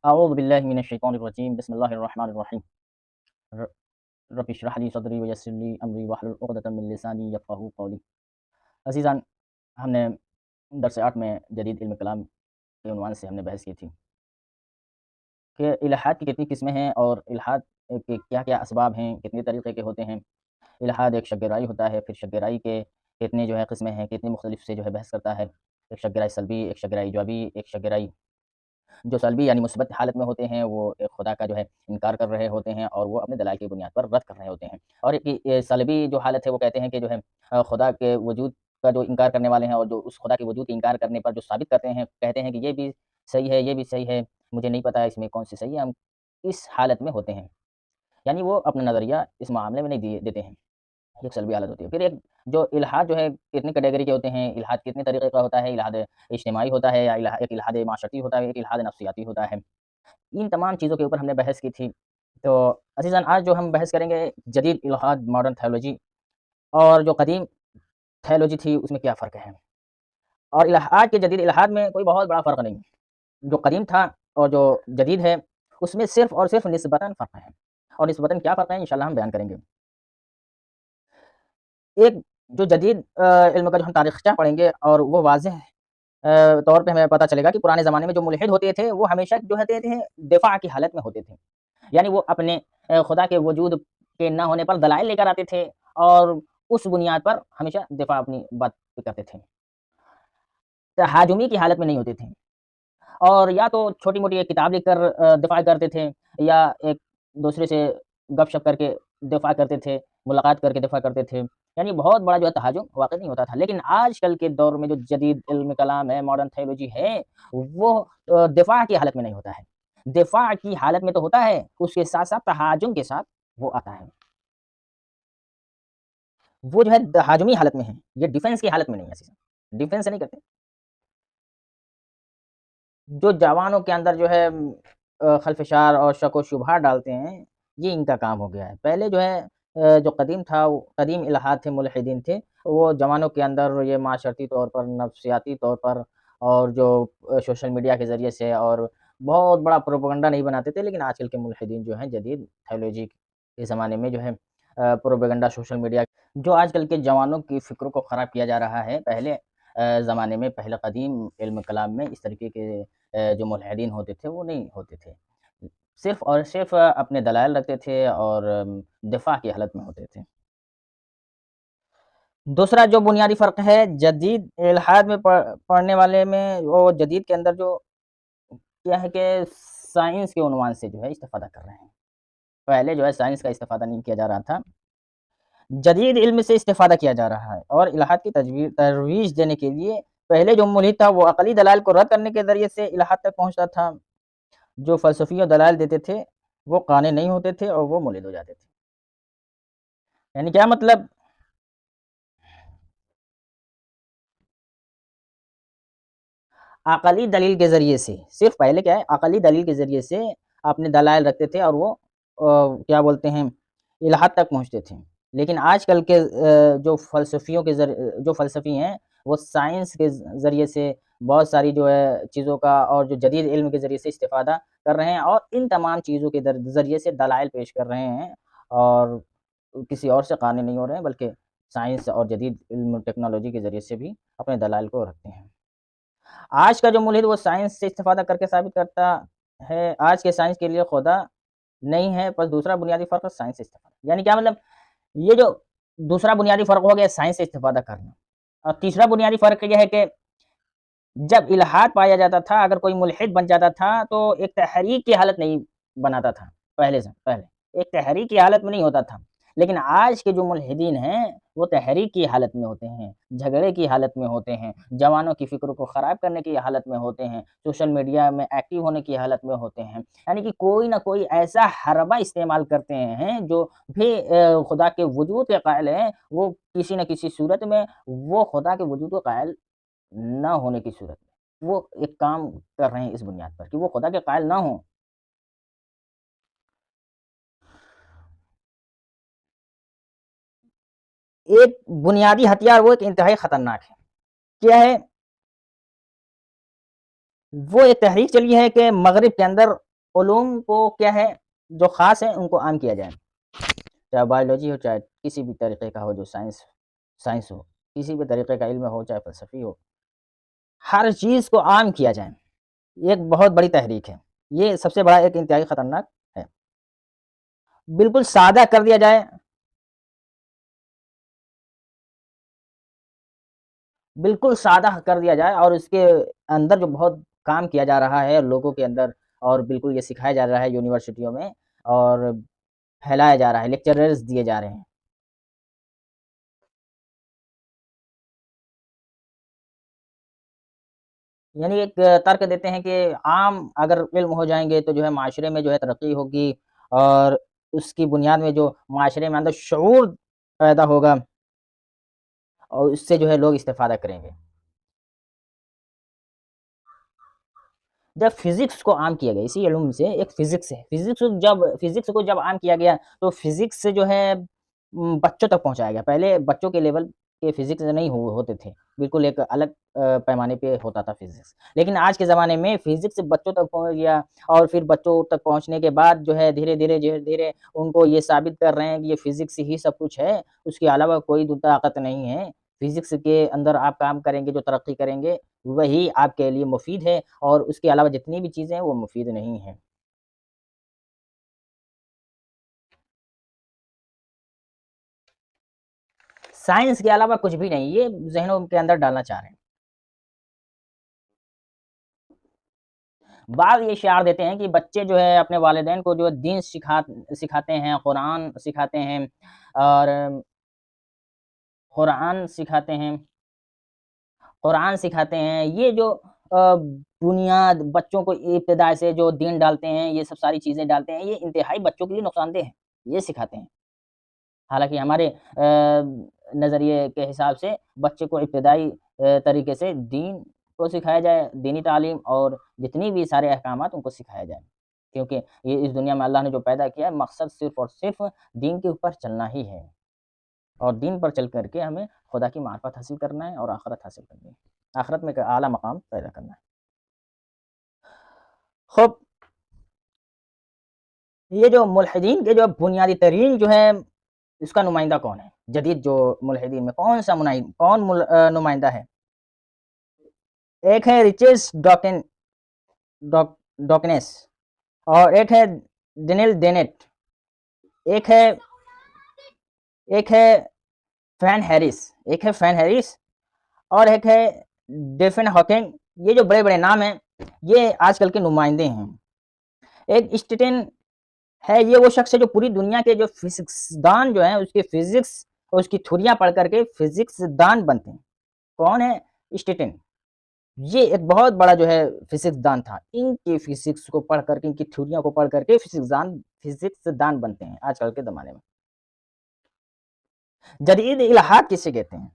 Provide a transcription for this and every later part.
اعوذ باللہ من الشیطان الرجیم بسم اللہ الرحمن الرحیم رب اشرح لی صدری ویسر لی امری واحلل عقدۃ من لسانی یفقہوا قولی۔ عزیزان، ہم نے درس 8 میں جدید علم کلام کے عنوان سے ہم نے بحث کی تھی کہ الحاد کی کتنی قسمیں ہیں اور الحاد کے کیا کیا اسباب ہیں، کتنے طریقے کے ہوتے ہیں۔ الحاد ایک شک گرائی ہوتا ہے، پھر شک گرائی کے کتنے قسمیں ہیں، کتنی مختلف سے بحث کرتا ہے۔ ایک شک گرائی سلبی، ایک شک گرائی ایجابی، ایک شک گرائی جو سلبی یعنی مثبت حالت میں ہوتے ہیں، وہ ایک خدا کا انکار کر رہے ہوتے ہیں اور وہ اپنے دلائل کی بنیاد پر رد کر رہے ہوتے ہیں۔ اور ایک سلبی جو حالت ہے وہ کہتے ہیں کہ خدا کے وجود کا جو انکار کرنے والے ہیں، اور جو اس خدا کے وجود کے انکار کرنے پر جو ثابت کرتے ہیں، کہتے ہیں کہ یہ بھی صحیح ہے، یہ بھی صحیح ہے، مجھے نہیں پتہ اس میں کون سی صحیح ہے، ہم اس حالت میں ہوتے ہیں، یعنی وہ اپنا نظریہ اس معاملے میں نہیں دیتے ہیں۔ ایک سلبی حالت ہوتی ہے۔ پھر ایک جو الحاد کتنے کیٹیگری کے ہوتے ہیں، الحاد کتنے طریقے کا ہوتا ہے، الحاد اجتماعی ہوتا ہے یا ایک الحاد معاشرتی ہوتا ہے، ایک الحاد نفسیاتی ہوتا ہے۔ ان تمام چیزوں کے اوپر ہم نے بحث کی تھی۔ تو عزیزان، آج جو ہم بحث کریں گے جدید الحاد ماڈرن تھیولوجی، اور جو قدیم تھیولوجی تھی اس میں کیا فرق ہے، اور آج کے جدید الحاد میں کوئی بہت بڑا فرق نہیں ہے۔ جو قدیم تھا اور جو جدید ہے اس میں صرف اور صرف نسبتاً فرق ہے، اور نسبتاً کیا فرق ہے انشاءاللہ ہم بیان کریں گے۔ ایک جو جدید علم کا جو ہم تاریخچہ پڑھیں گے، اور وہ واضح طور پہ ہمیں پتہ چلے گا کہ پرانے زمانے میں جو ملحد ہوتے تھے وہ ہمیشہ ہوتے تھے دفاع کی حالت میں ہوتے تھے، یعنی وہ اپنے خدا کے وجود کے نہ ہونے پر دلائل لے کر آتے تھے اور اس بنیاد پر ہمیشہ دفاع اپنی بات کرتے تھے، تہاجمی کی حالت میں نہیں ہوتے تھے، اور یا تو چھوٹی موٹی ایک کتاب لکھ کر دفاع کرتے تھے، یا ایک دوسرے سے گپ شپ کر کے دفاع کرتے تھے، ملاقات کر کے دفاع کرتے تھے، یعنی بہت بڑا تہاجم واقع نہیں ہوتا تھا۔ لیکن آج کل کے دور میں جو جدید علم کلام ہے، ماڈرن تھیولوجی ہے، وہ دفاع کی حالت میں نہیں ہوتا ہے۔ دفاع کی حالت میں تو ہوتا ہے، اس کے ساتھ ساتھ تہاجم کے ساتھ وہ آتا ہے۔ وہ تہاجمی حالت میں ہے، یہ ڈیفینس کی حالت میں نہیں ہے، ڈیفینس نہیں کرتے۔ جو جوانوں کے اندر خلفشار اور شک و شبہات ڈالتے ہیں، یہ ان کا کام ہو گیا ہے۔ پہلے جو قدیم تھا، قدیم الحاد تھے، ملحدین تھے، وہ جوانوں کے اندر یہ معاشرتی طور پر، نفسیاتی طور پر، اور جو سوشل میڈیا کے ذریعے سے، اور بہت بڑا پروپیگنڈا نہیں بناتے تھے۔ لیکن آج کل کے ملحدین جدید تھیولوجی کے زمانے میں پروپیگنڈا، سوشل میڈیا، جو آج کل کے جوانوں کی فکروں کو خراب کیا جا رہا ہے۔ پہلے زمانے میں، پہلے قدیم علم کلام میں اس طریقے کے جو ملحدین ہوتے تھے وہ نہیں ہوتے تھے، صرف اور صرف اپنے دلائل رکھتے تھے اور دفاع کی حالت میں ہوتے تھے۔ دوسرا جو بنیادی فرق ہے جدید الحاد میں پڑھنے والے میں، وہ جدید کے اندر جو کیا ہے کہ سائنس کے عنوان سے استفادہ کر رہے ہیں۔ پہلے سائنس کا استفادہ نہیں کیا جا رہا تھا، جدید علم سے استفادہ کیا جا رہا ہے، اور الحاد کی ترویج دینے کے لیے پہلے جو ملحد تھا وہ عقلی دلائل کو رد کرنے کے ذریعے سے الحاد تک پہنچتا تھا۔ جو فلسفی اور دلائل دیتے تھے وہ قانع نہیں ہوتے تھے اور وہ ملحد ہو جاتے تھے۔ یعنی کیا مطلب؟ عقلی دلیل کے ذریعے سے، صرف پہلے عقلی دلیل کے ذریعے سے اپنے دلائل رکھتے تھے اور وہ کیا بولتے ہیں، الحاد تک پہنچتے تھے۔ لیکن آج کل کے جو فلسفی ہیں، وہ سائنس کے ذریعے سے بہت ساری چیزوں کا، اور جو جدید علم کے ذریعے سے استفادہ کر رہے ہیں، اور ان تمام چیزوں کے ذریعے سے دلائل پیش کر رہے ہیں، اور کسی اور سے قانع نہیں ہو رہے ہیں، بلکہ سائنس اور جدید علم ٹیکنالوجی کے ذریعے سے بھی اپنے دلائل کو رکھتے ہیں۔ آج کا جو ملحد وہ سائنس سے استفادہ کر کے ثابت کرتا ہے، آج کے سائنس کے لیے خدا نہیں ہے، بس دوسرا بنیادی فرق ہے سائنس سے استفادہ۔ یعنی کیا مطلب؟ یہ جو دوسرا بنیادی فرق ہو گیا سائنس سے استفادہ کرنا، اور تیسرا بنیادی فرق یہ ہے کہ جب الحاد پایا جاتا تھا، اگر کوئی ملحد بن جاتا تھا تو ایک تحریک کی حالت نہیں بناتا تھا، پہلے ایک تحریک کی حالت میں نہیں ہوتا تھا۔ لیکن آج کے جو ملحدین ہیں وہ تحریک کی حالت میں ہوتے ہیں، جھگڑے کی حالت میں ہوتے ہیں، جوانوں کی فکروں کو خراب کرنے کی حالت میں ہوتے ہیں، سوشل میڈیا میں ایکٹیو ہونے کی حالت میں ہوتے ہیں، یعنی کہ کوئی نہ کوئی ایسا حربہ استعمال کرتے ہیں جو بھی خدا کے وجود کے قائل ہیں، وہ کسی نہ کسی صورت میں وہ خدا کے وجود کے قائل نہ ہونے کی صورت میں وہ ایک کام کر رہے ہیں اس بنیاد پر کہ وہ خدا کے قائل نہ ہوں۔ ایک بنیادی ہتھیار وہ ایک انتہائی خطرناک ہے، کیا ہے؟ وہ ایک تحریک چلی ہے کہ مغرب کے اندر علوم کو کیا ہے جو خاص ہے ان کو عام کیا جائے، چاہے بایولوجی ہو، چاہے کسی بھی طریقے کا ہو، جو سائنس ہو، کسی بھی طریقے کا علم ہو، چاہے فلسفی ہو، ہر چیز کو عام کیا جائے، یہ ایک بہت بڑی تحریک ہے، یہ سب سے بڑا ایک انتہائی خطرناک ہے، بالکل سادہ کر دیا جائے، بالکل سادہ کر دیا جائے، اور اس کے اندر جو بہت کام کیا جا رہا ہے لوگوں کے اندر، اور بالکل یہ سکھایا جا رہا ہے یونیورسٹیوں میں، اور پھیلایا جا رہا ہے، لیکچررز دیے جا رہے ہیں۔ یعنی ایک ترک دیتے ہیں کہ عام اگر علم ہو جائیں گے تو جو ہے معاشرے میں جو ہے ترقی ہوگی، اور اس کی بنیاد میں جو معاشرے میں اندر شعور پیدا ہوگا، اور اس سے جو ہے لوگ استفادہ کریں گے۔ جب فزکس کو عام کیا گیا، اسی علوم سے ایک فزکس ہے، فزکس کو جب عام کیا گیا تو فزکس سے جو ہے بچوں تک پہنچایا گیا، پہلے بچوں کے لیول کے فزکس نہیں ہوتے تھے، بالکل ایک الگ پیمانے پہ ہوتا تھا فزکس، لیکن آج کے زمانے میں فزکس بچوں تک پہنچ گیا، اور پھر بچوں تک پہنچنے کے بعد جو ہے دھیرے دھیرے ان کو یہ ثابت کر رہے ہیں کہ یہ فزکس ہی سب کچھ ہے، اس کے علاوہ کوئی طاقت نہیں ہے، فزکس کے اندر آپ کام کریں گے جو ترقی کریں گے وہی آپ کے لیے مفید ہے، اور اس کے علاوہ جتنی بھی چیزیں ہیں وہ مفید نہیں ہیں۔ سائنس کے علاوہ کچھ بھی نہیں، یہ ذہنوں کے اندر ڈالنا چاہ رہے ہیں۔ بعض یہ شعار دیتے ہیں کہ بچے جو ہے اپنے والدین کو جو دین سکھاتے ہیں، قرآن سکھاتے ہیں، اور قرآن سکھاتے ہیں، قرآن سکھاتے ہیں، یہ جو بنیاد بچوں کو ابتدائی سے جو دین ڈالتے ہیں، یہ سب ساری چیزیں ڈالتے ہیں، یہ انتہائی بچوں کے لیے نقصان دہ ہیں، یہ سکھاتے ہیں۔ حالانکہ ہمارے نظریے کے حساب سے بچے کو ابتدائی طریقے سے دین کو سکھایا جائے، دینی تعلیم اور جتنی بھی سارے احکامات ان کو سکھایا جائے، کیونکہ یہ اس دنیا میں اللہ نے جو پیدا کیا ہے مقصد صرف اور صرف دین کے اوپر چلنا ہی ہے، اور دین پر چل کر کے ہمیں خدا کی معرفت حاصل کرنا ہے اور آخرت حاصل کرنی ہے، آخرت میں ایک اعلیٰ مقام پیدا کرنا ہے۔ خب یہ جو ملحدین کے جو بنیادی ترین جو ہے اس کا نمائندہ کون ہے؟ جدید جو ملحدین میں کون نمائندہ ہے؟ ایک ہے ڈاکنیس، اور ایک ہے ڈینیل ڈینٹ، ایک ہے فین ہیرس، اور ایک ہے ڈیفن ہاکنگ۔ یہ جو بڑے بڑے نام ہیں یہ آج کل کے نمائندے ہیں۔ ایک اسٹیٹن ہے، یہ وہ شخص ہے جو پوری دنیا کے جو فزکس دان جو ہیں اس کے فزکس اور اس کی تھیوریاں پڑھ کر کے فزکس دان بنتے ہیں۔ کون ہے؟ اسٹیٹن۔ یہ ایک بہت بڑا جو ہے فزکس دان تھا، ان کی فزکس کو پڑھ کر کے، ان کی تھیوریاں کو پڑھ کر کے فزکس دان بنتے ہیں آج کل کے زمانے میں۔ جدید الہات کسے کہتے ہیں؟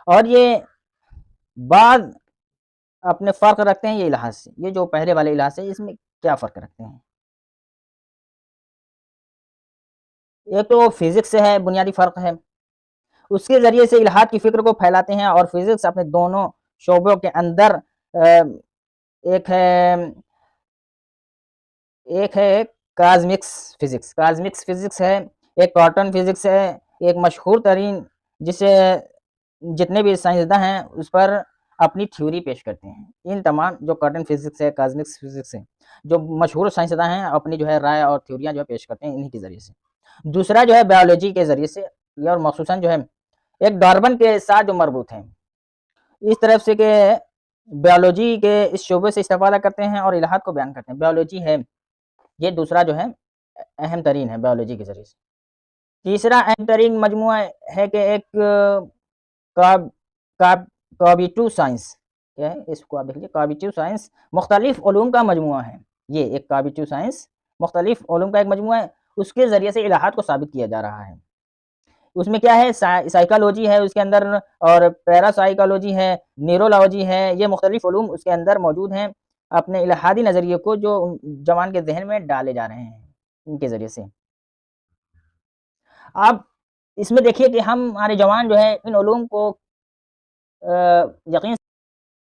اور یہ بعض اپنے فرق رکھتے ہیں یہ الہات سے، یہ جو پہلے والے الہات سے اس میں کیا فرق رکھتے ہیں؟ ایک تو فزکس سے ہے، بنیادی فرق ہے، اس کے ذریعے سے الہات کی فکر کو پھیلاتے ہیں، اور فزکس اپنے دونوں شعبوں کے اندر ایک ہے کازمکس فزکس ہے، ایک کوانٹم فزکس ہے، ایک مشہور ترین جسے جتنے بھی سائنسداں ہیں اس پر اپنی تھیوری پیش کرتے ہیں۔ ان تمام جو کوانٹم فزکس ہے، کازمکس فزکس ہے، جو مشہور سائنسداں ہیں اپنی جو ہے رائے اور تھیوریاں جو ہے پیش کرتے ہیں انہی کے ذریعے سے۔ دوسرا جو ہے بایولوجی کے ذریعے سے، اور مخصوصاً جو ہے ایک ڈارون کے ساتھ جو مربوط ہیں، اس طرف سے کہ بایولوجی کے اس شعبے سے استفادہ کرتے ہیں اور الہات کو بیان کرتے ہیں۔ بایولوجی ہے یہ دوسرا جو ہے اہم ترین ہے بایولوجی کے ذریعے سے۔ تیسرا اہم ترین مجموعہ ہے کہ ایک کاگنیٹو سائنس، کیا ہے اس کو آپ دیکھ لیجیے، کاگنیٹو سائنس مختلف علوم کا مجموعہ ہے، یہ ایک کاگنیٹو سائنس مختلف علوم کا ایک مجموعہ ہے، اس کے ذریعے سے الہات کو ثابت کیا جا رہا ہے۔ اس میں کیا ہے؟ سائیکالوجی ہے اس کے اندر، اور پیرا سائیکالوجی ہے، نیورولوجی ہے، یہ مختلف علوم اس کے اندر موجود ہیں، اپنے الہادی نظریے کو جو جوان کے ذہن میں ڈالے جا رہے ہیں ان کے ذریعے سے۔ آپ اس میں دیکھیے کہ ہمارے جوان جو ہے ان علوم کو یقین